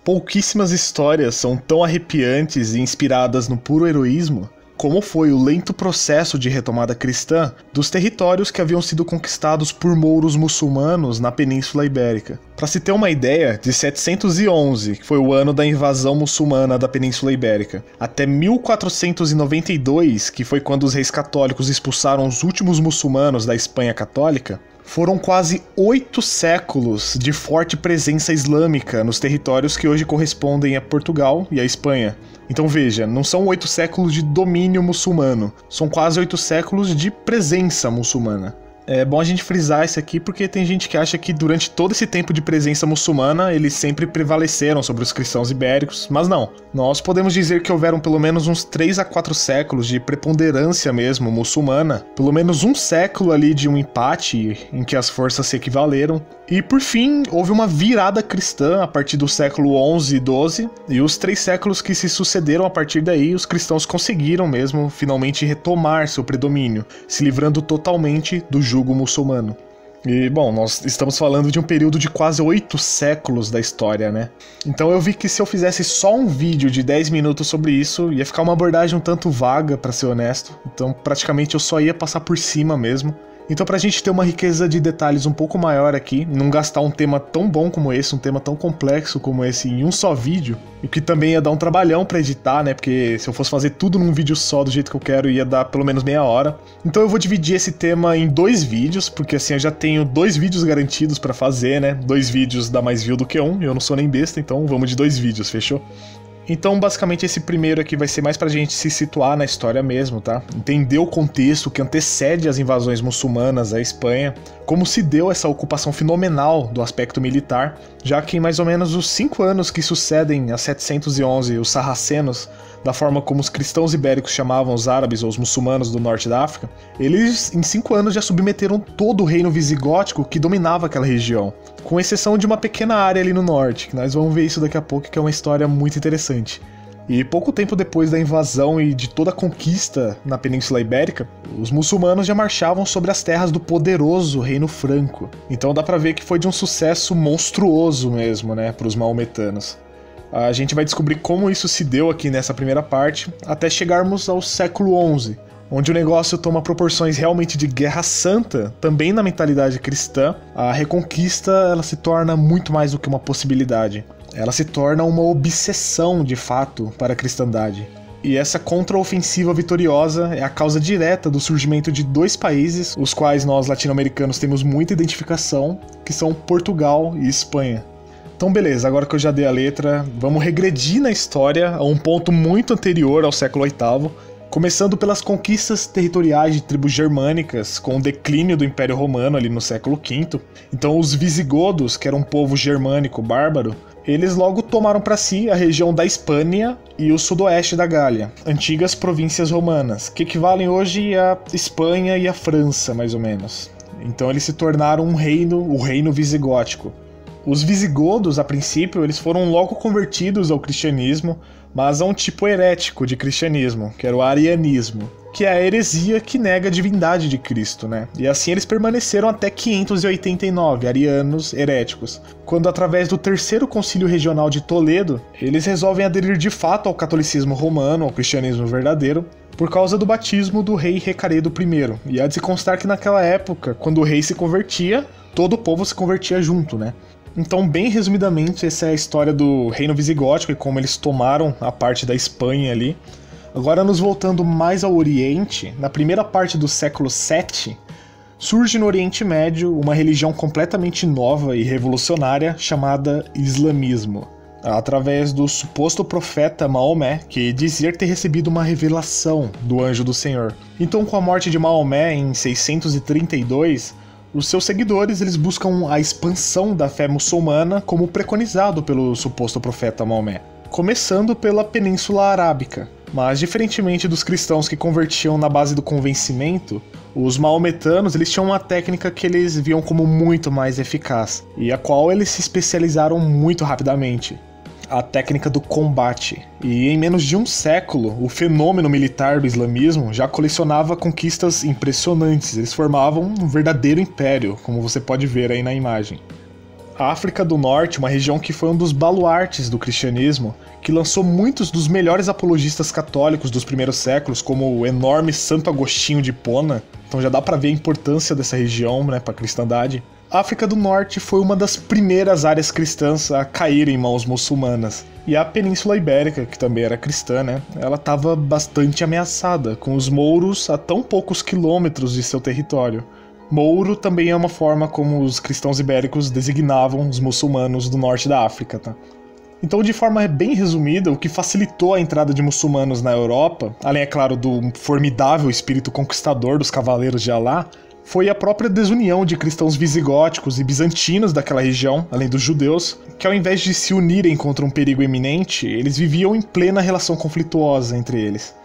Pouquíssimas histórias são tão arrepiantes e inspiradas no puro heroísmo como foi o lento processo de retomada cristã dos territórios que haviam sido conquistados por mouros muçulmanos na Península Ibérica. Para se ter uma ideia, de 711, que foi o ano da invasão muçulmana da Península Ibérica, até 1492, que foi quando os reis católicos expulsaram os últimos muçulmanos da Espanha católica, foram quase 8 séculos de forte presença islâmica nos territórios que hoje correspondem a Portugal e a Espanha. Então veja, não são 8 séculos de domínio muçulmano, são quase 8 séculos de presença muçulmana. É bom a gente frisar isso aqui porque tem gente que acha que durante todo esse tempo de presença muçulmana eles sempre prevaleceram sobre os cristãos ibéricos, mas não. Nós podemos dizer que houveram pelo menos uns 3 a 4 séculos de preponderância mesmo muçulmana, pelo menos um século ali de um empate em que as forças se equivaleram, e por fim houve uma virada cristã a partir do século 11 e 12, e os 3 séculos que se sucederam a partir daí os cristãos conseguiram mesmo finalmente retomar seu predomínio, se livrando totalmente do jugo muçulmano. E, bom, nós estamos falando de um período de quase 8 séculos da história, né? Então eu vi que se eu fizesse só um vídeo de 10 minutos sobre isso, ia ficar uma abordagem um tanto vaga, pra ser honesto. Então praticamente eu só ia passar por cima mesmo. Então pra gente ter uma riqueza de detalhes um pouco maior aqui, não gastar um tema tão bom como esse, um tema tão complexo como esse em um só vídeo, o que também ia dar um trabalhão pra editar, né, porque se eu fosse fazer tudo num vídeo só do jeito que eu quero, ia dar pelo menos meia hora. Então eu vou dividir esse tema em 2 vídeos, porque assim eu já tenho 2 vídeos garantidos pra fazer, né, 2 vídeos dá mais view do que um, eu não sou nem besta, então vamos de 2 vídeos, fechou? Então, basicamente, esse primeiro aqui vai ser mais pra gente se situar na história mesmo, tá? Entender o contexto que antecede as invasões muçulmanas à Espanha, como se deu essa ocupação fenomenal do aspecto militar, já que em mais ou menos os 5 anos que sucedem a 711 os sarracenos, da forma como os cristãos ibéricos chamavam os árabes ou os muçulmanos do norte da África, eles em 5 anos já submeteram todo o reino visigótico que dominava aquela região, com exceção de uma pequena área ali no norte, que nós vamos ver isso daqui a pouco, que é uma história muito interessante. E pouco tempo depois da invasão e de toda a conquista na Península Ibérica, os muçulmanos já marchavam sobre as terras do poderoso Reino Franco. Então dá pra ver que foi de um sucesso monstruoso mesmo, né, para os maometanos. A gente vai descobrir como isso se deu aqui nessa primeira parte, até chegarmos ao século XI, onde o negócio toma proporções realmente de guerra santa, também na mentalidade cristã. A reconquista ela se torna muito mais do que uma possibilidade. Ela se torna uma obsessão, de fato, para a cristandade. E essa contraofensiva vitoriosa é a causa direta do surgimento de 2 países, os quais nós latino-americanos temos muita identificação, que são Portugal e Espanha. Então beleza, agora que eu já dei a letra, vamos regredir na história a um ponto muito anterior ao século VIII, começando pelas conquistas territoriais de tribos germânicas, com o declínio do Império Romano ali no século V. Então os visigodos, que eram um povo germânico bárbaro, eles logo tomaram para si a região da Hispânia e o sudoeste da Gália, antigas províncias romanas, que equivalem hoje à Espanha e à França, mais ou menos. Então eles se tornaram um reino, o reino visigótico. Os visigodos, a princípio, eles foram logo convertidos ao cristianismo, mas a um tipo herético de cristianismo, que era o arianismo, que é a heresia que nega a divindade de Cristo, né? E assim eles permaneceram até 589, arianos heréticos, quando através do Terceiro Concílio Regional de Toledo, eles resolvem aderir de fato ao catolicismo romano, ao cristianismo verdadeiro, por causa do batismo do rei Recaredo I. E há de se constar que naquela época, quando o rei se convertia, todo o povo se convertia junto, né? Então, bem resumidamente, essa é a história do reino visigótico e como eles tomaram a parte da Espanha ali. Agora, nos voltando mais ao Oriente, na primeira parte do século VII, surge no Oriente Médio uma religião completamente nova e revolucionária chamada Islamismo, através do suposto profeta Maomé, que dizia ter recebido uma revelação do anjo do Senhor. Então, com a morte de Maomé em 632, os seus seguidores eles buscam a expansão da fé muçulmana como preconizado pelo suposto profeta Maomé, começando pela Península Arábica. Mas, diferentemente dos cristãos que convertiam na base do convencimento, os maometanos eles tinham uma técnica que eles viam como muito mais eficaz, e a qual eles se especializaram muito rapidamente: a técnica do combate. E em menos de um século, o fenômeno militar do islamismo já colecionava conquistas impressionantes. Eles formavam um verdadeiro império, como você pode ver aí na imagem. A África do Norte, uma região que foi um dos baluartes do cristianismo, que lançou muitos dos melhores apologistas católicos dos primeiros séculos, como o enorme Santo Agostinho de Hipona. Então já dá para ver a importância dessa região, né, para a cristandade. A África do Norte foi uma das primeiras áreas cristãs a cair em mãos muçulmanas. E a Península Ibérica, que também era cristã, né, ela estava bastante ameaçada, com os mouros a tão poucos quilômetros de seu território. Mouro também é uma forma como os cristãos ibéricos designavam os muçulmanos do norte da África, tá? Então, de forma bem resumida, o que facilitou a entrada de muçulmanos na Europa, além, é claro, do formidável espírito conquistador dos cavaleiros de Alá, foi a própria desunião de cristãos visigóticos e bizantinos daquela região, além dos judeus, que ao invés de se unirem contra um perigo iminente, eles viviam em plena relação conflituosa entre eles.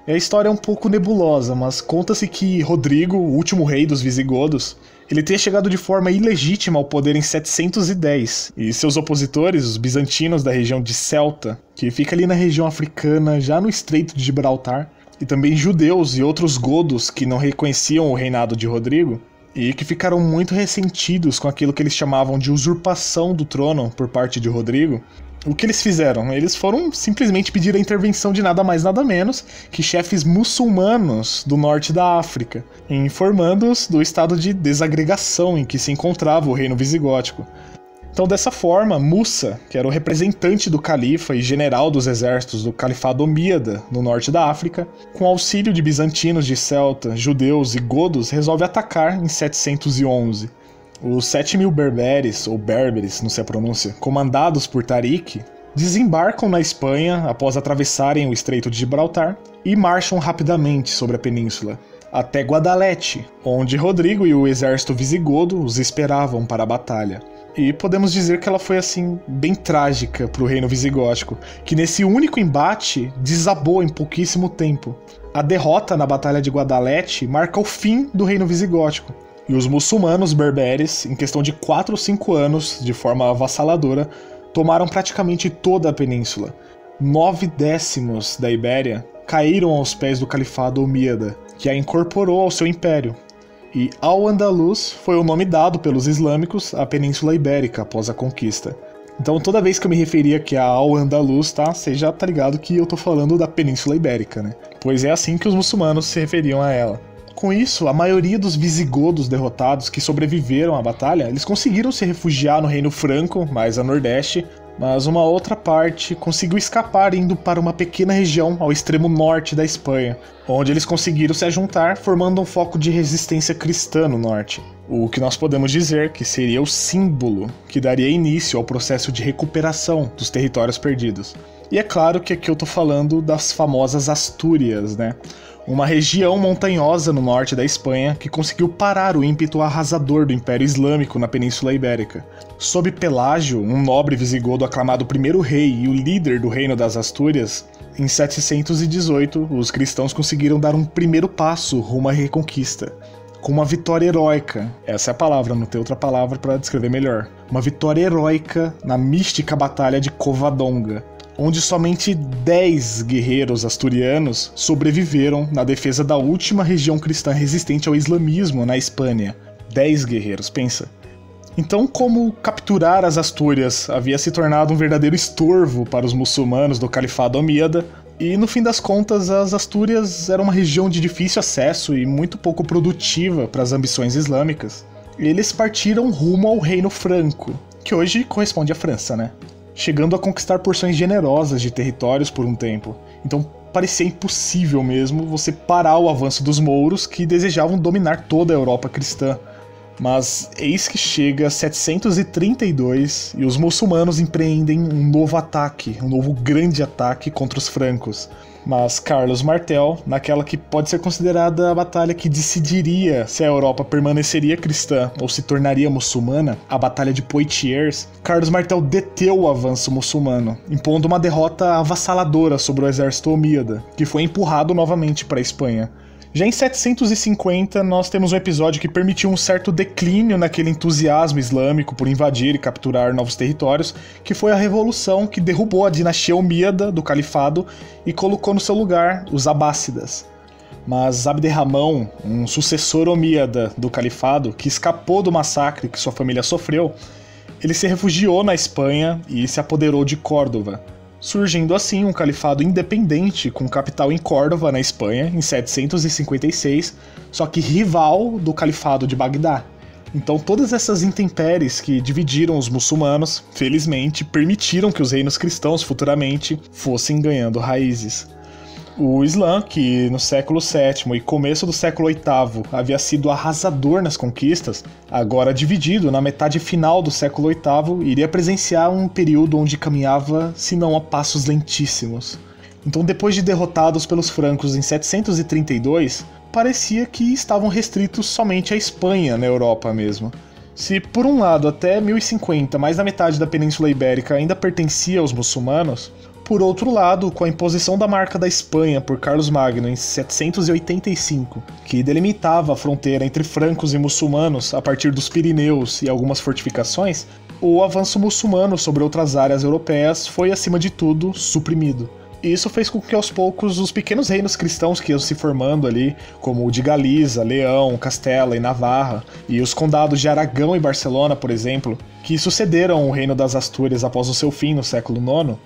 A história é um pouco nebulosa, mas conta-se que Rodrigo, o último rei dos visigodos, ele teria chegado de forma ilegítima ao poder em 710, e seus opositores, os bizantinos da região de Celta, que fica ali na região africana, já no Estreito de Gibraltar, e também judeus e outros godos que não reconheciam o reinado de Rodrigo, e que ficaram muito ressentidos com aquilo que eles chamavam de usurpação do trono por parte de Rodrigo. O que eles fizeram? Eles foram simplesmente pedir a intervenção de nada mais nada menos que chefes muçulmanos do norte da África, informando-os do estado de desagregação em que se encontrava o reino visigótico. Então, dessa forma, Mussa, que era o representante do califa e general dos exércitos do califado omíada no norte da África, com auxílio de bizantinos de Celta, judeus e godos, resolve atacar em 711. Os 7.000 berberes, ou berberes, não sei a pronúncia, comandados por Tariq, desembarcam na Espanha após atravessarem o Estreito de Gibraltar e marcham rapidamente sobre a península, até Guadalete, onde Rodrigo e o exército visigodo os esperavam para a batalha. E podemos dizer que ela foi, assim, bem trágica para o reino visigótico, que nesse único embate desabou em pouquíssimo tempo. A derrota na Batalha de Guadalete marca o fim do reino visigótico, e os muçulmanos berberes, em questão de 4 ou 5 anos, de forma avassaladora, tomaram praticamente toda a península. 9/10 da Ibéria caíram aos pés do califado omíada, que a incorporou ao seu império. E Al-Andalus foi o nome dado pelos islâmicos à Península Ibérica após a conquista. Então toda vez que eu me referir aqui a Al-Andalus, tá? Você já tá ligado que eu tô falando da Península Ibérica, né? Pois é assim que os muçulmanos se referiam a ela. Com isso, a maioria dos visigodos derrotados que sobreviveram à batalha, eles conseguiram se refugiar no Reino Franco, mais a nordeste, mas uma outra parte conseguiu escapar indo para uma pequena região ao extremo norte da Espanha, onde eles conseguiram se ajuntar, formando um foco de resistência cristã no norte. O que nós podemos dizer que seria o símbolo que daria início ao processo de recuperação dos territórios perdidos. E é claro que aqui eu tô falando das famosas Astúrias, né? Uma região montanhosa no norte da Espanha que conseguiu parar o ímpeto arrasador do Império Islâmico na Península Ibérica. Sob Pelágio, um nobre visigodo aclamado primeiro rei e o líder do Reino das Astúrias, em 718 os cristãos conseguiram dar um primeiro passo rumo à reconquista, com uma vitória heróica. Essa é a palavra, não tem outra palavra para descrever melhor. Uma vitória heróica na mística Batalha de Covadonga, onde somente 10 guerreiros asturianos sobreviveram na defesa da última região cristã resistente ao islamismo na Espanha. 10 guerreiros, pensa. Então, como capturar as Astúrias havia se tornado um verdadeiro estorvo para os muçulmanos do Califado Omíada, e no fim das contas as Astúrias eram uma região de difícil acesso e muito pouco produtiva para as ambições islâmicas, eles partiram rumo ao Reino Franco, que hoje corresponde à França, né? Chegando a conquistar porções generosas de territórios por um tempo. Então parecia impossível mesmo você parar o avanço dos mouros que desejavam dominar toda a Europa cristã. Mas eis que chega 732 e os muçulmanos empreendem um novo ataque, um novo grande ataque contra os francos. Mas Carlos Martel, naquela que pode ser considerada a batalha que decidiria se a Europa permaneceria cristã ou se tornaria muçulmana, a Batalha de Poitiers, Carlos Martel deteu o avanço muçulmano, impondo uma derrota avassaladora sobre o exército omíada, que foi empurrado novamente para a Espanha. Já em 750, nós temos um episódio que permitiu um certo declínio naquele entusiasmo islâmico por invadir e capturar novos territórios, que foi a revolução que derrubou a dinastia omíada do califado e colocou no seu lugar os abássidas. Mas Abderramão, um sucessor omíada do califado, que escapou do massacre que sua família sofreu, ele se refugiou na Espanha e se apoderou de Córdoba, surgindo assim um califado independente com capital em Córdoba, na Espanha, em 756, só que rival do califado de Bagdá. Então todas essas intempéries que dividiram os muçulmanos, felizmente, permitiram que os reinos cristãos futuramente fossem ganhando raízes. O Islã, que no século VII e começo do século VIII havia sido arrasador nas conquistas, agora dividido na metade final do século VIII, iria presenciar um período onde caminhava, se não a passos lentíssimos. Então, depois de derrotados pelos francos em 732, parecia que estavam restritos somente à Espanha na Europa mesmo. Se por um lado até 1050 mais da metade da Península Ibérica ainda pertencia aos muçulmanos, por outro lado, com a imposição da Marca da Espanha por Carlos Magno em 785, que delimitava a fronteira entre francos e muçulmanos a partir dos Pirineus e algumas fortificações, o avanço muçulmano sobre outras áreas europeias foi, acima de tudo, suprimido. Isso fez com que aos poucos os pequenos reinos cristãos que iam se formando ali, como o de Galiza, Leão, Castela e Navarra, e os condados de Aragão e Barcelona, por exemplo, que sucederam o reino das Astúrias após o seu fim no século IX,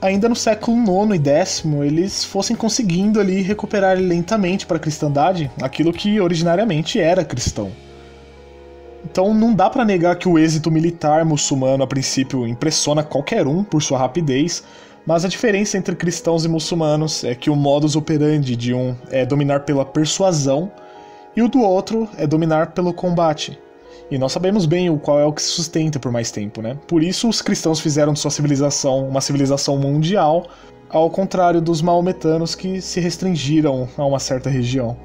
ainda no século IX e X, eles fossem conseguindo ali recuperar lentamente para a cristandade aquilo que originariamente era cristão. Então não dá para negar que o êxito militar muçulmano a princípio impressiona qualquer um por sua rapidez, mas a diferença entre cristãos e muçulmanos é que o modus operandi de um é dominar pela persuasão e o do outro é dominar pelo combate. E nós sabemos bem qual é o que se sustenta por mais tempo, né? Por isso os cristãos fizeram de sua civilização uma civilização mundial, ao contrário dos maometanos que se restringiram a uma certa região.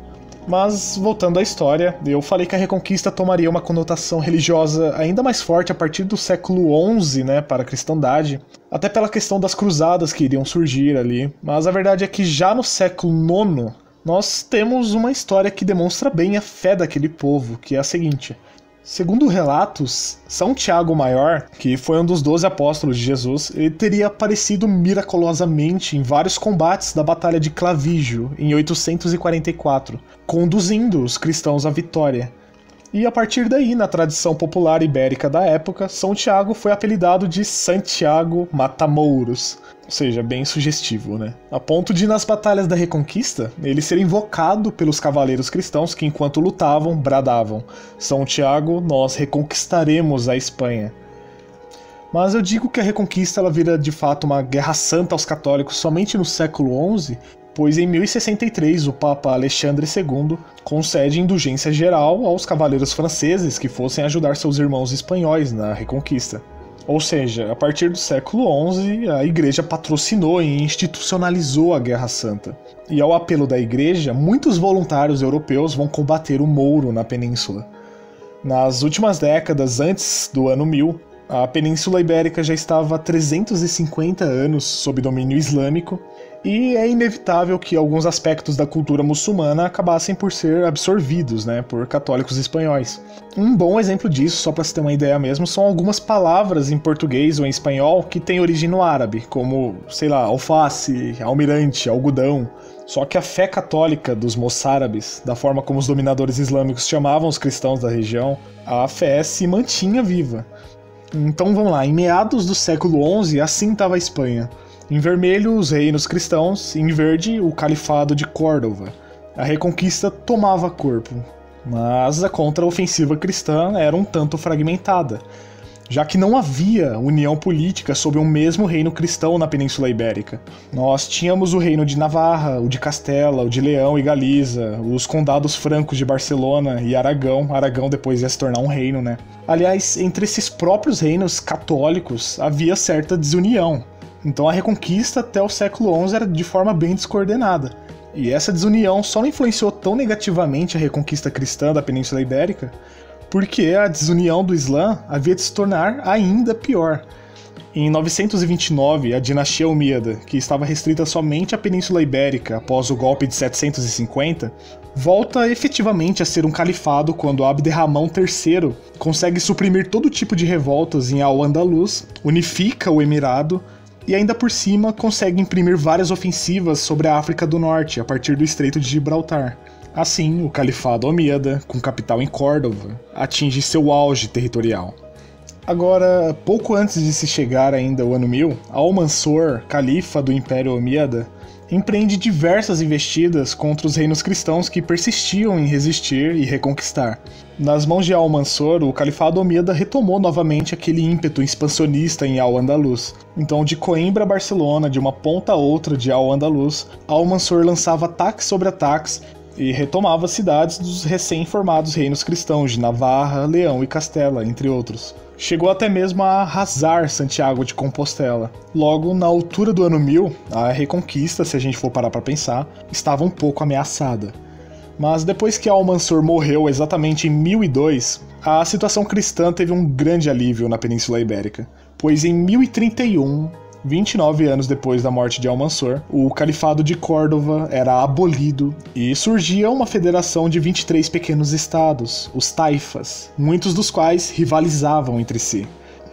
Mas, voltando à história, eu falei que a Reconquista tomaria uma conotação religiosa ainda mais forte a partir do século XI, né, para a cristandade, até pela questão das cruzadas que iriam surgir ali. Mas a verdade é que já no século IX, nós temos uma história que demonstra bem a fé daquele povo, que é a seguinte. Segundo relatos, São Tiago Maior, que foi um dos 12 apóstolos de Jesus, ele teria aparecido miraculosamente em vários combates da Batalha de Clavígio, em 844, conduzindo os cristãos à vitória. E a partir daí, na tradição popular ibérica da época, São Tiago foi apelidado de Santiago Matamouros, ou seja, bem sugestivo, né? A ponto de, nas batalhas da Reconquista, ele ser invocado pelos cavaleiros cristãos que, enquanto lutavam, bradavam: São Tiago, nós reconquistaremos a Espanha. Mas eu digo que a Reconquista ela vira de fato uma guerra santa aos católicos somente no século XI, pois em 1063 o Papa Alexandre II concede indulgência geral aos cavaleiros franceses que fossem ajudar seus irmãos espanhóis na Reconquista. Ou seja, a partir do século XI, a Igreja patrocinou e institucionalizou a Guerra Santa. E ao apelo da Igreja, muitos voluntários europeus vão combater o Mouro na Península. Nas últimas décadas, antes do ano 1000, a Península Ibérica já estava há 350 anos sob domínio islâmico, e é inevitável que alguns aspectos da cultura muçulmana acabassem por ser absorvidos, né, por católicos espanhóis. Um bom exemplo disso, só para se ter uma ideia mesmo, são algumas palavras em português ou em espanhol que têm origem no árabe, como, sei lá, alface, almirante, algodão. Só que a fé católica dos moçárabes, da forma como os dominadores islâmicos chamavam os cristãos da região, a fé se mantinha viva. Então vamos lá, em meados do século XI, assim estava a Espanha. Em vermelho, os reinos cristãos, em verde, o califado de Córdoba. A Reconquista tomava corpo, mas a contra-ofensiva cristã era um tanto fragmentada, já que não havia união política sob um mesmo reino cristão na Península Ibérica. Nós tínhamos o reino de Navarra, o de Castela, o de Leão e Galiza, os condados francos de Barcelona e Aragão. Aragão depois ia se tornar um reino, né? Aliás, entre esses próprios reinos católicos havia certa desunião. Então a Reconquista até o século XI era de forma bem descoordenada. E essa desunião só não influenciou tão negativamente a Reconquista cristã da Península Ibérica porque a desunião do Islã havia de se tornar ainda pior. Em 929, a dinastia Omíada, que estava restrita somente à Península Ibérica após o golpe de 750, volta efetivamente a ser um califado quando Abderramão III consegue suprimir todo tipo de revoltas em Al-Andalus, unifica o Emirado e ainda por cima consegue imprimir várias ofensivas sobre a África do Norte a partir do Estreito de Gibraltar. Assim, o califado Omíada, com capital em Córdoba, atinge seu auge territorial. Agora, pouco antes de se chegar ainda ao ano 1000, Al-Mansur, califa do Império Omíada, empreende diversas investidas contra os reinos cristãos que persistiam em resistir e reconquistar. Nas mãos de Al-Mansur, o califado omíada retomou novamente aquele ímpeto expansionista em Al-Andalus. Então, de Coimbra a Barcelona, de uma ponta a outra de Al-Andalus, Al-Mansur lançava ataques sobre ataques e retomava cidades dos recém-formados reinos cristãos de Navarra, Leão e Castela, entre outros. Chegou até mesmo a arrasar Santiago de Compostela. Logo, na altura do ano 1000, a reconquista, se a gente for parar para pensar, estava um pouco ameaçada. Mas depois que Al-Mansur morreu exatamente em 1002, a situação cristã teve um grande alívio na Península Ibérica, pois em 1031, 29 anos depois da morte de Al-Mansur, o Califado de Córdoba era abolido e surgia uma federação de 23 pequenos estados, os taifas, muitos dos quais rivalizavam entre si.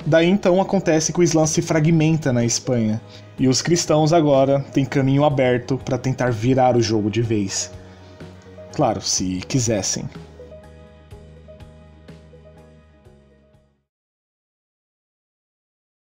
Daí então acontece que o Islã se fragmenta na Espanha e os cristãos agora têm caminho aberto para tentar virar o jogo de vez. Claro, se quisessem.